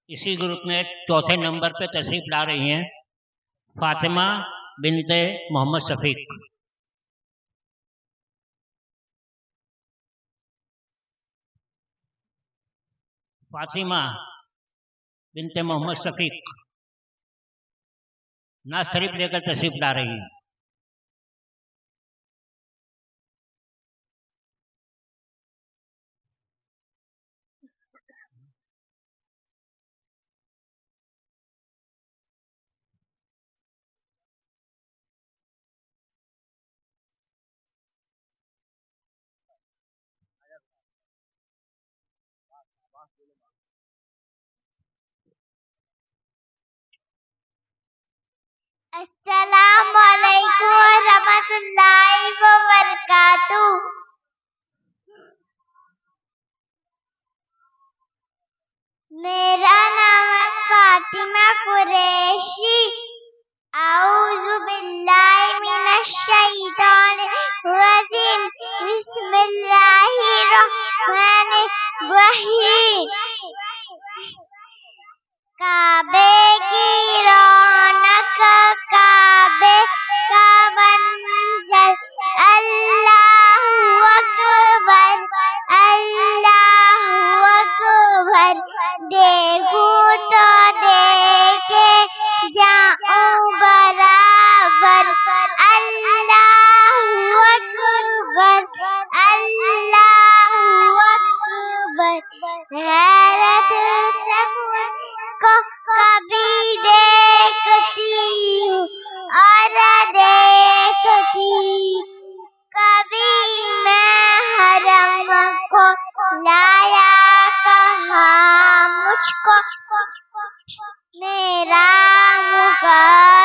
इसी ग्रुप में चौथे नंबर पे तशरीफ ला रही हैं फातिमा बिनते मोहम्मद शफीक। फातिमा बिनते मोहम्मद शफीक नाज शरीफ लेकर तशरीफ ला रही हैं। अस्सलामु अलैकुम वरहमतुल्लाहि वबरकातुहू। मेरा नाम है फातिमा कुरैशी। औज़ु बिल्लाहि मिनश शैतानिर रजीम। बिस्मिल्लाहिर रहमानिर रहीम। काबे की रौनक, काबे का मंजर, अल्लाहु अकबर, अल्लाहु अकबर। देखूं तो देखे जाऊं बराबर, अल्लाहु अकबर, अल्लाहु अकबर। हैरत से को कभी देखती हूँ और देखती, कभी मैं हरम को लाया कहा मुझको, मेरा मुका